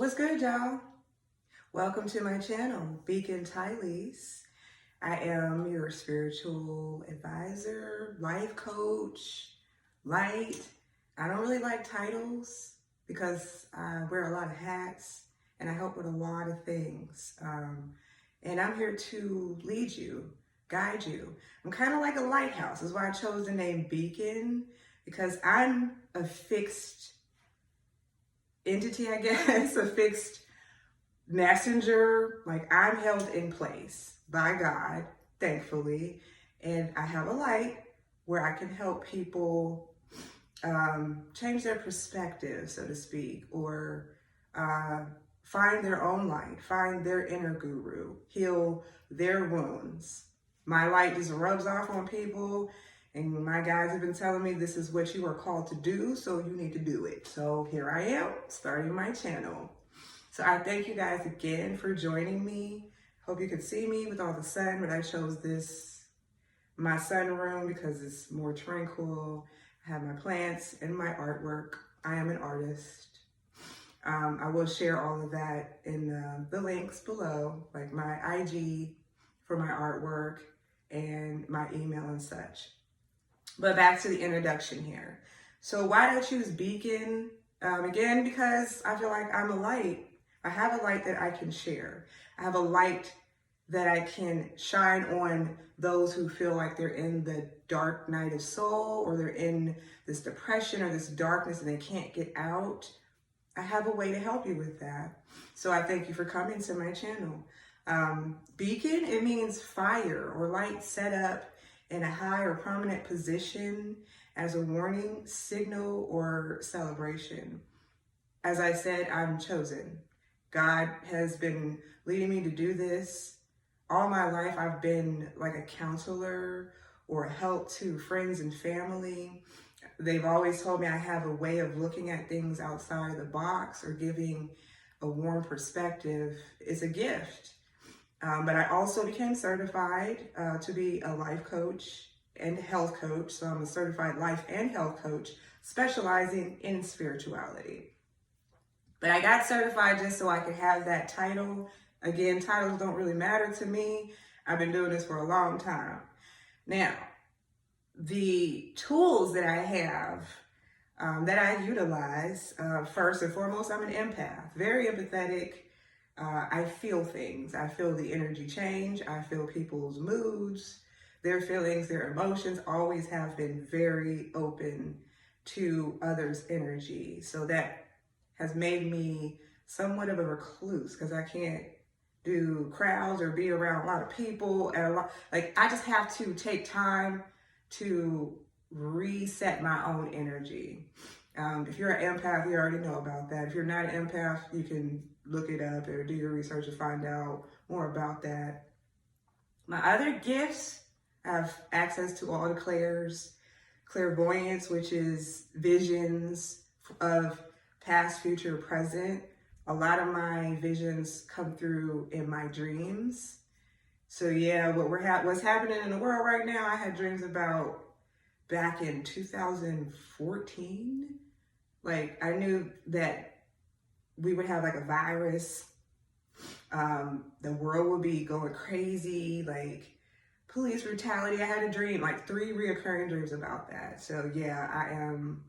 What's good, y'all? Welcome to my channel, Beacon Tylees. I am your spiritual advisor, life coach, light. I don't really like titles because I wear a lot of hats and I help with a lot of things. And I'm here to lead you, guide you. I'm kind of like a lighthouse. That's why I chose the name Beacon, because I'm a fixed entity, I guess, a fixed messenger. Like, I'm held in place by God, thankfully, and I have a light where I can help people change their perspective, so to speak, or find their own light, find their inner guru, heal their wounds. My light just rubs off on people, and my guys have been telling me this is what you are called to do, so you need to do it. So here I am, starting my channel. So I thank you guys again for joining me. Hope you can see me with all the sun, but I chose this, my sunroom, because it's more tranquil. I have my plants and my artwork. I am an artist. I will share all of that in the links below, like my IG for my artwork and my email and such. But back to the introduction here. So why did I choose Beacon? Again, because I feel like I'm a light. I have a light that I can share. I have a light that I can shine on those who feel like they're in the dark night of soul, or they're in this depression or this darkness and they can't get out. I have a way to help you with that. So I thank you for coming to my channel. Beacon, it means fire or light set up in a high or prominent position as a warning, signal, or celebration. As I said, I'm chosen. God has been leading me to do this. All my life, I've been like a counselor or a help to friends and family. They've always told me I have a way of looking at things outside of the box or giving a warm perspective. It's a gift. But I also became certified to be a life coach and health coach. So I'm a certified life and health coach specializing in spirituality. But I got certified just so I could have that title. Again, titles don't really matter to me. I've been doing this for a long time. Now, the tools that I have, that I utilize, first and foremost, I'm an empath, very empathetic. I feel things. I feel the energy change. I feel people's moods, their feelings, their emotions. Always have been very open to others' energy. So that has made me somewhat of a recluse, because I can't do crowds or be around a lot of people. And I just have to take time to reset my own energy. If you're an empath, you already know about that. If you're not an empath, you can look it up or do your research to find out more about that. My other gifts, I have access to all the clairs, clairvoyance, which is visions of past, future, present. A lot of my visions come through in my dreams. So yeah, what's happening in the world right now, I had dreams about back in 2014. Like, I knew that we would have like a virus. The world would be going crazy, like police brutality. I had a dream, like 3 reoccurring dreams about that. So yeah, I am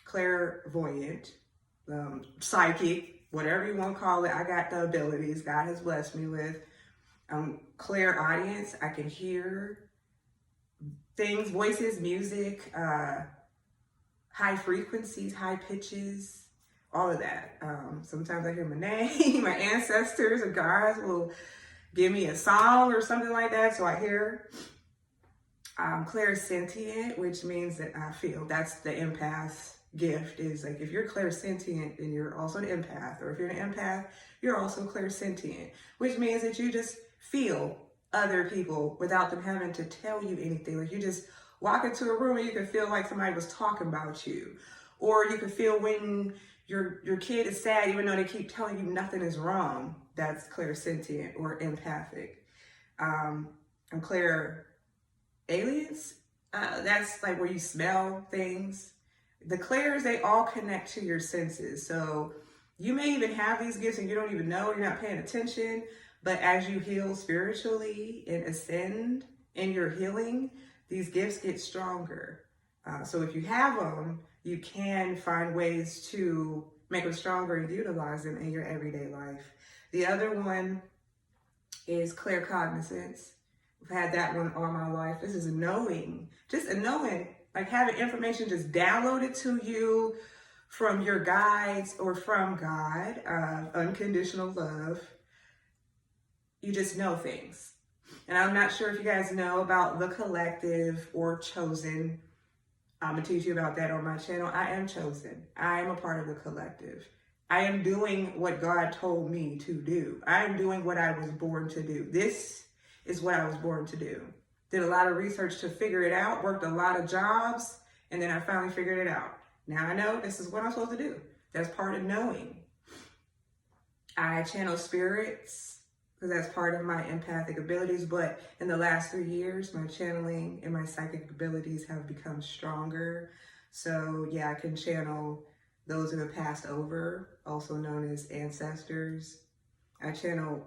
clairvoyant, psychic, whatever you want to call it. I got the abilities God has blessed me with. Clairaudience, I can hear things, voices, music, high frequencies, high pitches, all of that. Sometimes I hear my name. My ancestors or guides will give me a song or something like that, so I hear. Clairsentient, which means that I feel. That's the empath gift, is like, if you're clairsentient, then you're also an empath. Or if you're an empath, you're also clairsentient, which means that you just feel other people without them having to tell you anything. Like, you just walk into a room and you can feel like somebody was talking about you. Or you can feel when your kid is sad, even though they keep telling you nothing is wrong. That's clairsentient or empathic. I'm clairalience. That's like where you smell things. The clairs, they all connect to your senses. So You may even have these gifts and you don't even know, you're not paying attention. But as you heal spiritually and ascend in your healing, these gifts get stronger. So if you have them, you can find ways to make them stronger and utilize them in your everyday life. The other one is claircognizance. I've had that one all my life. This is a knowing, just a knowing, like having information just downloaded to you from your guides or from God, unconditional love. You just know things. And I'm not sure if you guys know about the collective or chosen. I'm going to teach you about that on my channel. I am chosen. I am a part of the collective. I am doing what God told me to do. I am doing what I was born to do. This is what I was born to do. Did a lot of research to figure it out, worked a lot of jobs, and then I finally figured it out. Now I know this is what I'm supposed to do. That's part of knowing. I channel spirits because that's part of my empathic abilities. But in the last 3 years, my channeling and my psychic abilities have become stronger. So yeah, I can channel those who have passed over, also known as ancestors. I channel,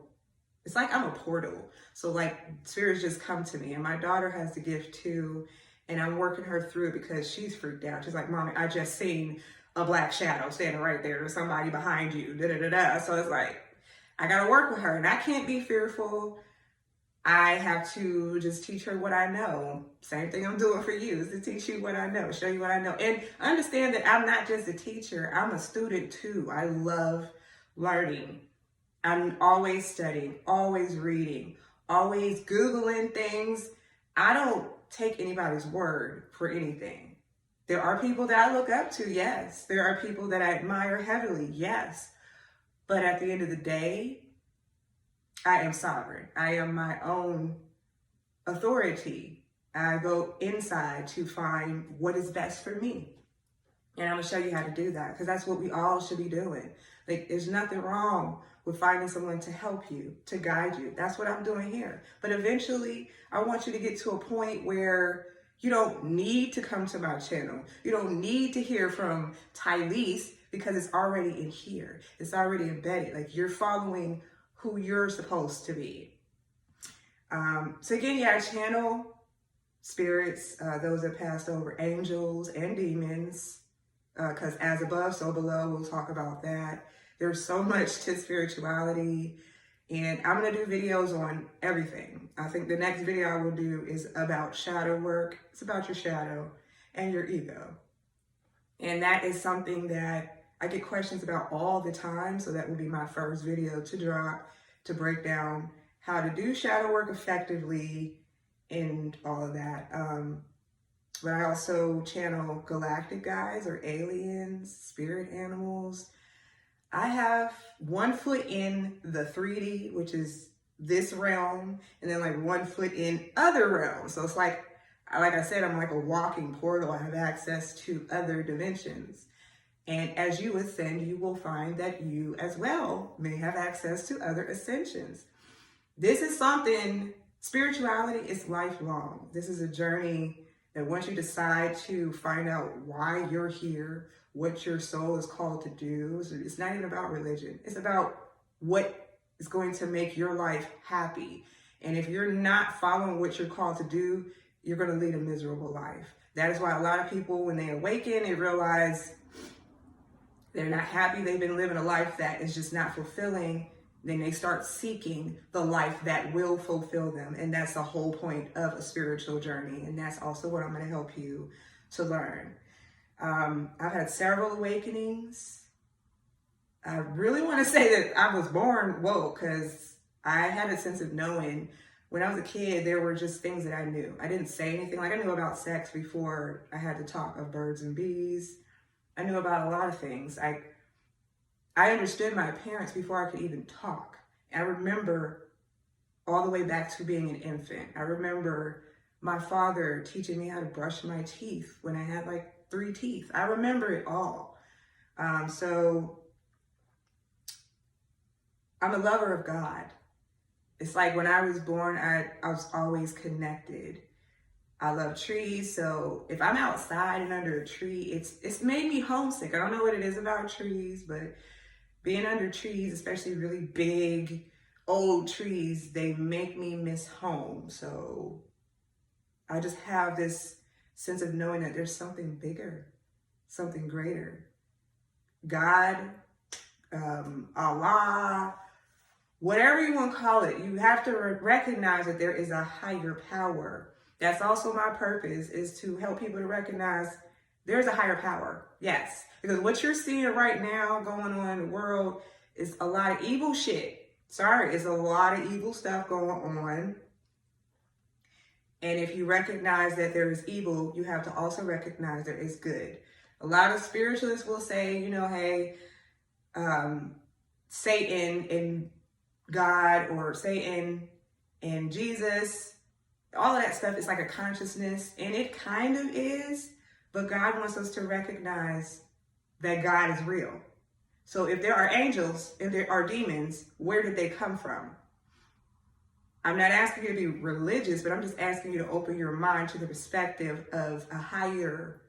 it's like I'm a portal. So like spirits just come to me, and my daughter has the gift too. And I'm working her through it because she's freaked out. She's like, Mommy, I just seen a black shadow standing right there. There's somebody behind you, da da da da. So it's like, I gotta work with her, and I can't be fearful. I have to just teach her what I know. Same thing I'm doing for you, is to teach you what I know, show you what I know. And understand that I'm not just a teacher, I'm a student too. I love learning. I'm always studying, always reading, always Googling things. I don't take anybody's word for anything. There are people that I look up to, yes. There are people that I admire heavily, yes. But at the end of the day, I am sovereign. I am my own authority. I go inside to find what is best for me. And I'm gonna show you how to do that, because that's what we all should be doing. Like, there's nothing wrong with finding someone to help you, to guide you. That's what I'm doing here. But eventually, I want you to get to a point where you don't need to come to my channel. You don't need to hear from Tylese, because it's already in here. It's already embedded. Like, you're following who you're supposed to be. So again, yeah, I channel spirits, those that passed over, angels and demons, because as above, so below, we'll talk about that. There's so much to spirituality, and I'm gonna do videos on everything. I think the next video I will do is about shadow work. It's about your shadow and your ego. And that is something that I get questions about all the time. So that will be my first video to drop, to break down how to do shadow work effectively and all of that. But I also channel galactic guides or aliens, spirit animals. I have 1 foot in the 3D, which is this realm, and then like 1 foot in other realms. So it's like I said, I'm like a walking portal. I have access to other dimensions. And as you ascend, you will find that you as well may have access to other ascensions. This is something, spirituality is lifelong. This is a journey that once you decide to find out why you're here, what your soul is called to do, it's not even about religion. It's about what is going to make your life happy. And if you're not following what you're called to do, you're going to lead a miserable life. That is why a lot of people, when they awaken, they realize they're not happy. They've been living a life that is just not fulfilling. Then they start seeking the life that will fulfill them. And that's the whole point of a spiritual journey. And that's also what I'm going to help you to learn. I've had several awakenings. I really want to say that I was born woke, because I had a sense of knowing. When I was a kid, there were just things that I knew. I didn't say anything. Like, I knew about sex before I had to talk of birds and bees. I knew about a lot of things. I understood my parents before I could even talk. I remember all the way back to being an infant. I remember my father teaching me how to brush my teeth when I had like 3 teeth. I remember it all. So I'm a lover of God. It's like when I was born, I was always connected. I love trees, so if I'm outside and under a tree, it's made me homesick. I don't know what it is about trees, but Being under trees, especially really big, old trees, they make me miss home. So I just have this sense of knowing that there's something bigger, something greater. God, Allah, whatever you want to call it, you have to recognize that there is a higher power. That's also my purpose, is to help people to recognize there's a higher power. Yes, because what you're seeing right now going on in the world is a lot of evil shit. Sorry, it's a lot of evil stuff going on. And if you recognize that there is evil, you have to also recognize there is good. A lot of spiritualists will say, you know, hey, Satan and God, or Satan and Jesus, all of that stuff is like a consciousness, and it kind of is, but God wants us to recognize that God is real. So if there are angels, if there are demons, where did they come from? I'm not asking you to be religious, but I'm just asking you to open your mind to the perspective of a higher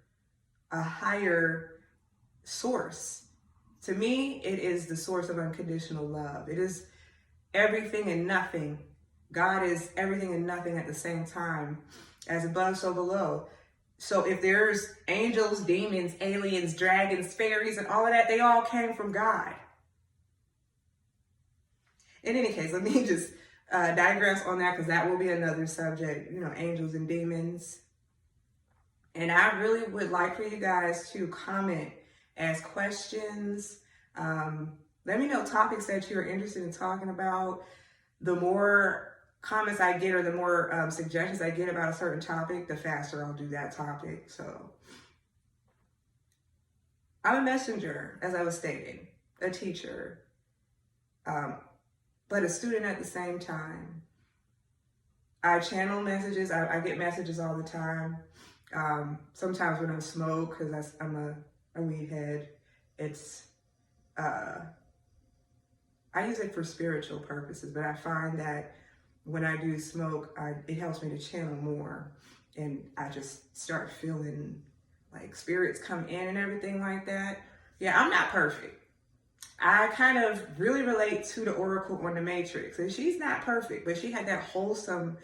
source. To me, it is the source of unconditional love. It is everything and nothing. God is everything and nothing at the same time. As above, so below. So if there's angels, demons, aliens, dragons, fairies, and all of that, they all came from God. In any case, let me just digress on that, because that will be another subject, you know, angels and demons. And I really would like for you guys to comment, ask questions. Let me know topics that you're interested in talking about. The more comments I get, or the more suggestions I get about a certain topic, the faster I'll do that topic. So I'm a messenger, as I was stating, a teacher, but a student at the same time. I channel messages. I get messages all the time. Sometimes when I smoke, because I'm a weed head, it's I use it for spiritual purposes, but I find that when I do smoke, it helps me to channel more, and I just start feeling like spirits come in and everything like that. Yeah, I'm not perfect. I kind of really relate to the Oracle on the Matrix, and she's not perfect, but she had that wholesome,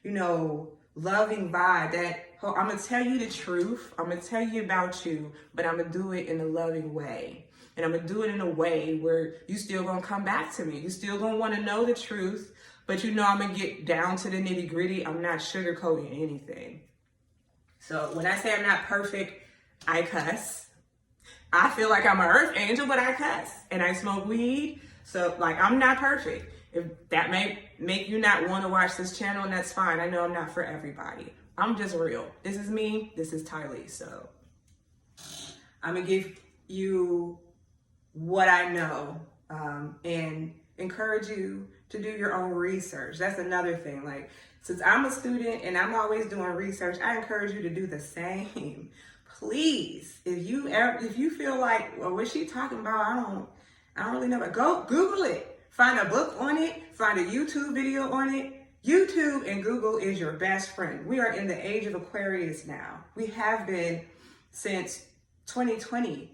you know, loving vibe. That I'm gonna tell you the truth, I'm gonna tell you about you, but I'm gonna do it in a loving way. And I'm gonna do it in a way where you still gonna come back to me. You still gonna wanna know the truth, but you know I'm gonna get down to the nitty gritty. I'm not sugarcoating anything. So when I say I'm not perfect, I cuss. I feel like I'm an earth angel, but I cuss. And I smoke weed. So like, I'm not perfect. If that may make you not wanna watch this channel, and that's fine. I know I'm not for everybody. I'm just real. This is me, this is Tylee. So I'm gonna give you what I know, and encourage you to do your own research. That's another thing. Like, since I'm a student and I'm always doing research, I encourage you to do the same. Please, if you feel like, well, what's she talking about? I don't really know. But go Google it. Find a book on it. Find a YouTube video on it. YouTube and Google is your best friend. We are in the age of Aquarius now. We have been since 2020.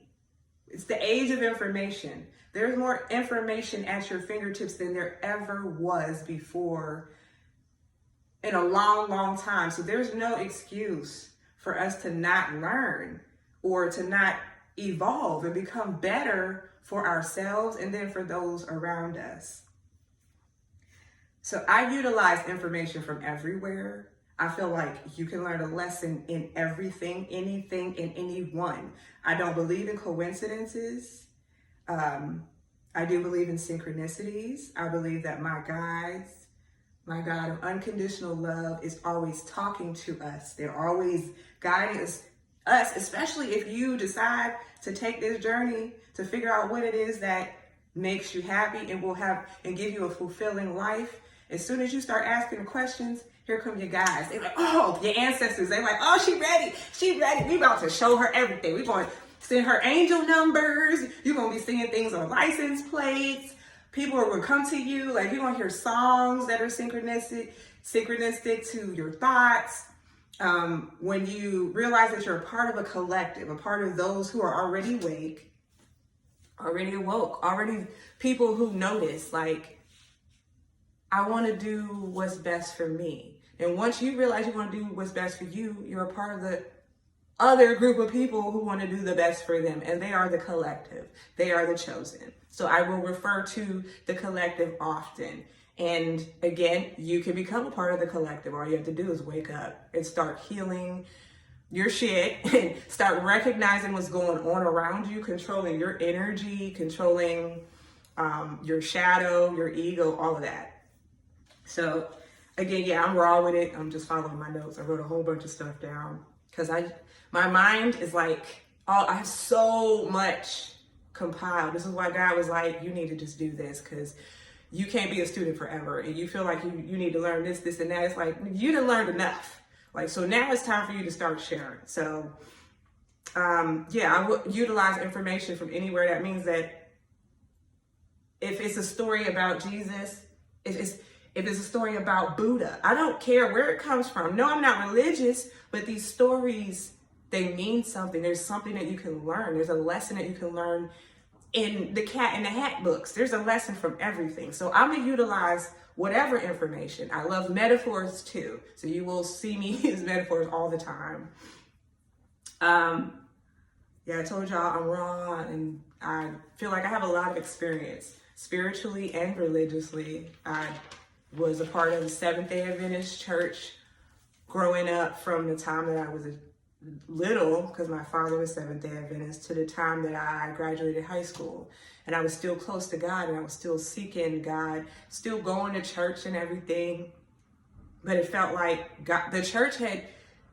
It's the age of information. There's more information at your fingertips than there ever was before in a long, long time. So there's no excuse for us to not learn or to not evolve and become better for ourselves and then for those around us. So I utilize information from everywhere. I feel like you can learn a lesson in everything, anything, and anyone. I don't believe in coincidences. I do believe in synchronicities. I believe that my guides, my God of unconditional love, is always talking to us. They're always guiding us, especially if you decide to take this journey to figure out what it is that makes you happy and will have and give you a fulfilling life. As soon as you start asking questions, here come your guys. They're like, oh, your ancestors. They're like, oh, she ready. She ready. We about to show her everything. We're going to send her angel numbers. You're going to be seeing things on license plates. People are going to come to you. Like, you're going to hear songs that are synchronistic to your thoughts. When you realize that you're a part of a collective, a part of those who are already awake, already awoke, already people who notice, like, I want to do what's best for me. And once you realize you want to do what's best for you, you're a part of the other group of people who want to do the best for them. And they are the collective. They are the chosen. So I will refer to the collective often. And again, you can become a part of the collective. All you have to do is wake up and start healing your shit and start recognizing what's going on around you, controlling your energy, controlling your shadow, your ego, all of that. So again, yeah, I'm raw with it. I'm just following my notes. I wrote a whole bunch of stuff down because my mind is like, oh, I have so much compiled. This is why God was like, you need to just do this, because you can't be a student forever. And you feel like you need to learn this, and that. It's like, you done learned enough. Like, so now it's time for you to start sharing. So, yeah, I would utilize information from anywhere. That means that if it's a story about Jesus, if it's a story about Buddha, I don't care where it comes from. No, I'm not religious, but these stories, they mean something. There's something that you can learn. There's a lesson that you can learn in the Cat in the Hat books. There's a lesson from everything. So I'm going to utilize whatever information. I love metaphors too. So you will see me use metaphors all the time. Yeah, I told y'all I'm raw, and I feel like I have a lot of experience spiritually and religiously. I was a part of the Seventh-day Adventist church growing up from the time that I was little, because my father was Seventh-day Adventist, to the time that I graduated high school. And I was still close to God, and I was still seeking God, still going to church and everything. But it felt like God, the church had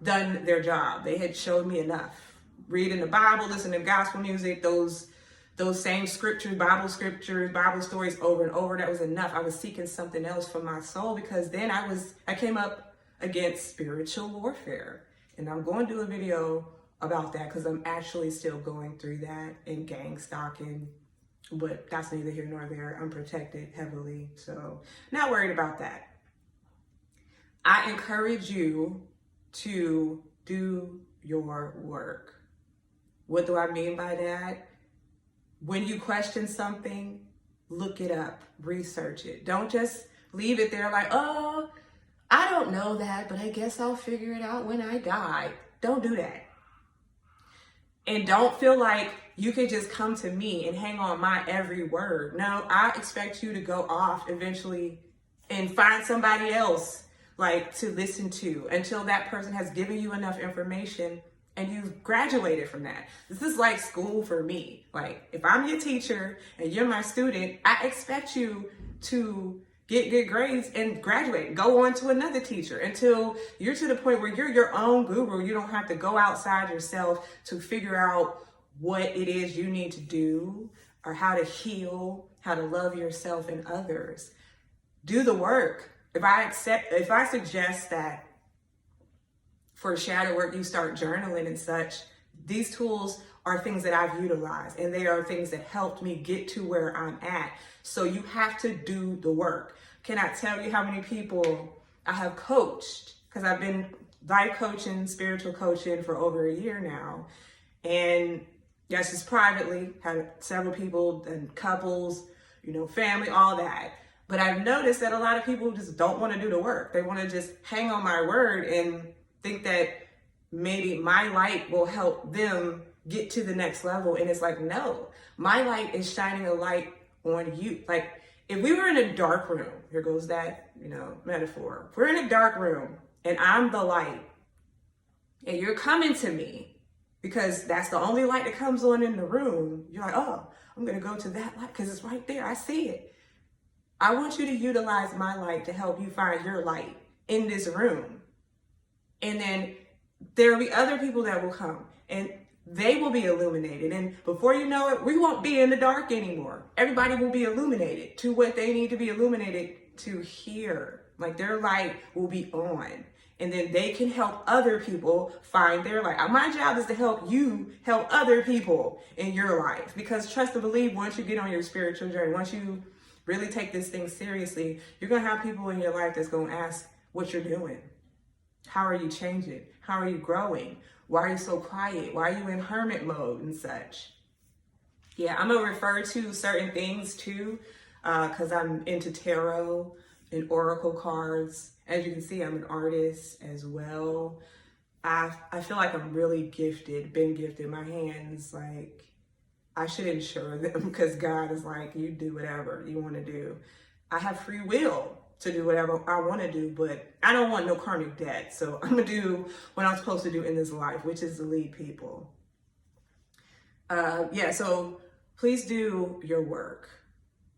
done their job. They had showed me enough. Reading the Bible, listening to gospel music, those same scriptures, Bible stories over and over, that was enough. I was seeking something else for my soul, because then I came up against spiritual warfare. And I'm going to do a video about that, because I'm actually still going through that, and gang stalking, but that's neither here nor there. I'm protected heavily, so not worried about that. I encourage you to do your work. What do I mean by that? When you question something, look it up, research it. Don't just leave it there like, oh, I don't know that, but I guess I'll figure it out when I die. Don't do that. And don't feel like you can just come to me and hang on my every word. No, I expect you to go off eventually and find somebody else like to listen to until that person has given you enough information and you've graduated from that. This is like school for me. Like, if I'm your teacher and you're my student, I expect you to get good grades and graduate. Go on to another teacher until you're to the point where you're your own guru. You don't have to go outside yourself to figure out what it is you need to do or how to heal, how to love yourself and others. Do the work. If I suggest that for shadow work, you start journaling and such, these tools are things that I've utilized, and they are things that helped me get to where I'm at. So you have to do the work. Can I tell you how many people I have coached? Because I've been life coaching, spiritual coaching for over a year now. And yes, just privately, had several people and couples, family, all that. But I've noticed that a lot of people just don't want to do the work. They want to just hang on my word and think that maybe my light will help them get to the next level. And it's like, no, my light is shining a light on you. Like, if we were in a dark room, here goes that, metaphor. If we're in a dark room and I'm the light and you're coming to me because that's the only light that comes on in the room, you're like, oh, I'm going to go to that light because it's right there. I see it. I want you to utilize my light to help you find your light in this room. And then there will be other people that will come and they will be illuminated. And before you know it, we won't be in the dark anymore. Everybody will be illuminated to what they need to be illuminated to hear. Like, their light will be on. And then they can help other people find their light. My job is to help you help other people in your life. Because trust and believe, once you get on your spiritual journey, once you really take this thing seriously, you're going to have people in your life that's going to ask what you're doing. How are you changing? How are you growing? Why are you so quiet? Why are you in hermit mode and such? Yeah, I'm gonna refer to certain things too, because I'm into tarot and oracle cards. As you can see, I'm an artist as well. I feel like I'm really gifted, been gifted. My hands, like, I should insure them because God is like, you do whatever you want to do. I have free will to do whatever I want to do, but I don't want no karmic debt. So I'm gonna do what I'm supposed to do in this life, which is to lead people. Yeah, so please do your work.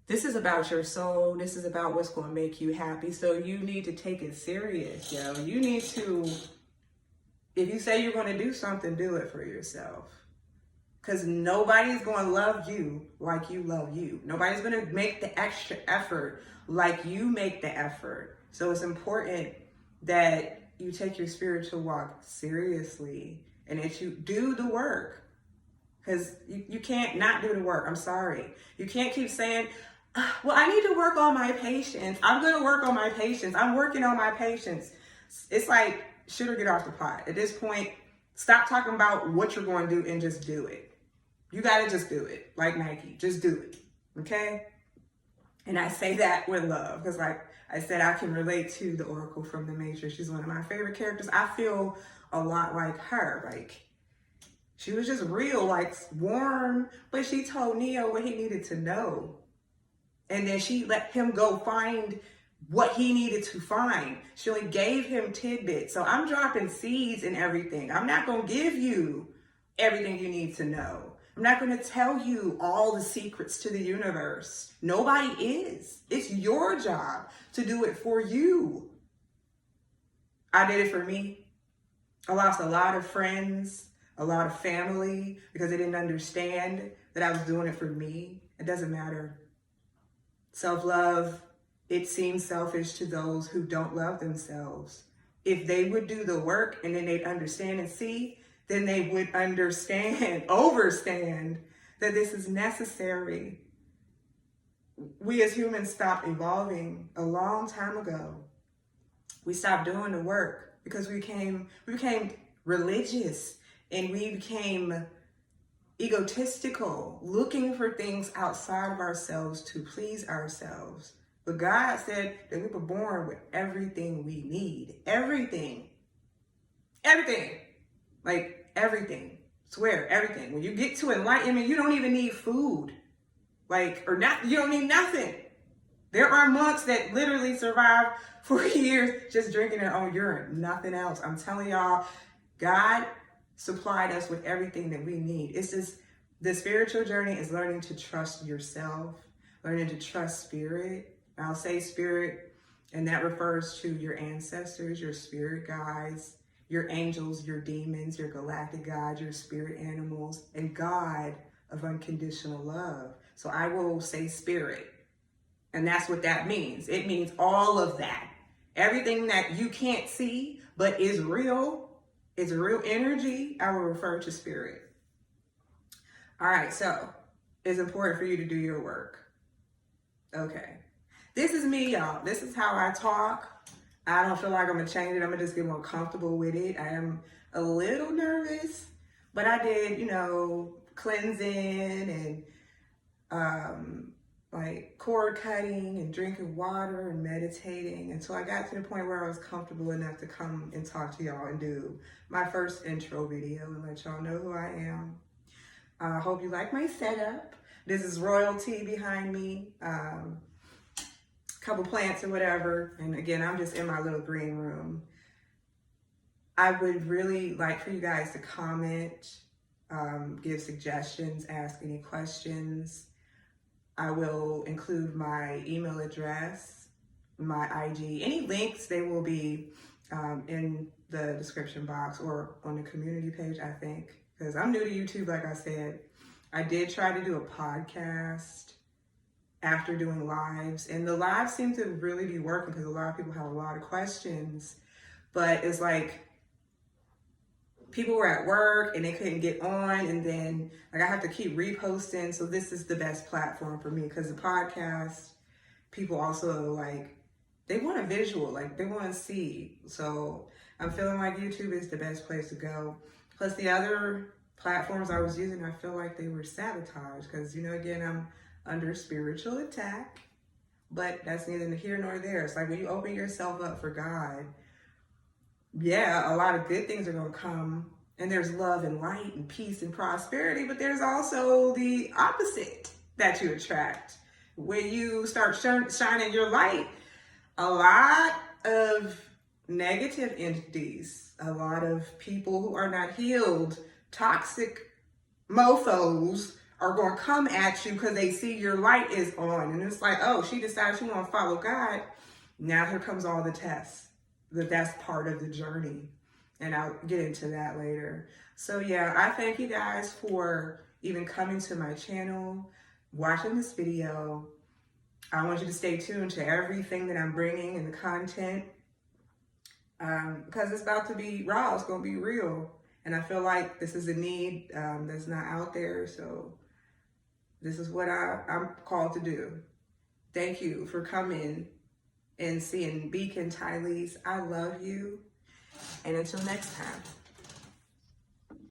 This is about your soul. This is about what's going to make you happy. So you need to take it serious, yo. You need to, if you say you're going to do something, do it for yourself. Because nobody's going to love you like you love you. Nobody's going to make the extra effort like you make the effort. So it's important that you take your spiritual walk seriously and that you do the work. Because you can't not do the work. I'm sorry. You can't keep saying, well, I need to work on my patience. I'm going to work on my patience. I'm working on my patience. It's like, shit or get off the pot. At this point, stop talking about what you're going to do and just do it. You got to just do it. Like Nike, just do it. Okay? And I say that with love because like I said, I can relate to the Oracle from The Matrix. She's one of my favorite characters. I feel a lot like her. Like, she was just real, like warm, but she told Neo what he needed to know. And then she let him go find what he needed to find. She only gave him tidbits. So I'm dropping seeds and everything. I'm not going to give you everything you need to know. I'm not going to tell you all the secrets to the universe. Nobody is. It's your job to do it for you. I did it for me. I lost a lot of friends, a lot of family because they didn't understand that I was doing it for me. It doesn't matter. Self-love, it seems selfish to those who don't love themselves. If they would do the work and then they'd understand and see, then they would understand, overstand that this is necessary. We as humans stopped evolving a long time ago. We stopped doing the work because we became religious and we became egotistical, looking for things outside of ourselves to please ourselves. But God said that we were born with everything we need. Everything. Everything. Like everything. Swear, everything. When you get to enlightenment, you don't even need food. Like, or not, you don't need nothing. There are monks that literally survive for years just drinking their own urine. Nothing else. I'm telling y'all, God supplied us with everything that we need. It's just, the spiritual journey is learning to trust yourself, learning to trust spirit. I'll say spirit, and that refers to your ancestors, your spirit guides, your angels, your demons, your galactic guides, your spirit animals, and God of unconditional love. So I will say spirit, and that's what that means. It means all of that. Everything that you can't see, but is real, it's real energy, I will refer to spirit. All right, so it's important for you to do your work. Okay. This is me, y'all. This is how I talk. I don't feel like I'm going to change it. I'm going to just get more comfortable with it. I am a little nervous, but I did, cleansing and like cord cutting and drinking water and meditating until I got to the point where I was comfortable enough to come and talk to y'all and do my first intro video and let y'all know who I am. I hope you like my setup. This is royalty behind me, couple plants or whatever. And again, I'm just in my little green room. I would really like for you guys to comment, give suggestions, ask any questions. I will include my email address, my IG, any links, they will be in the description box or on the community page, I think, because I'm new to YouTube, like I said. I did try to do a podcast after doing lives, and the lives seem to really be working because a lot of people have a lot of questions, but it's like people were at work and they couldn't get on, and then like I have to keep reposting. So this is the best platform for me because the podcast, people also like, they want a visual, like they want to see. So I'm feeling like YouTube is the best place to go. Plus the other platforms I was using, I feel like they were sabotaged because, you know, again, I'm under spiritual attack, but that's neither here nor there. It's like when you open yourself up for God, yeah, a lot of good things are going to come, and there's love and light and peace and prosperity, but there's also the opposite that you attract. When you start shining your light, a lot of negative entities, a lot of people who are not healed, toxic mofos are going to come at you because they see your light is on. And it's like, oh, she decides she want to follow God. Now here comes all the tests. That's part of the journey. And I'll get into that later. So yeah, I thank you guys for even coming to my channel, watching this video. I want you to stay tuned to everything that I'm bringing and the content, because it's about to be raw. It's going to be real. And I feel like this is a need that's not out there. So this is what I'm called to do. Thank you for coming and seeing Beacon Tylease. I love you. And until next time.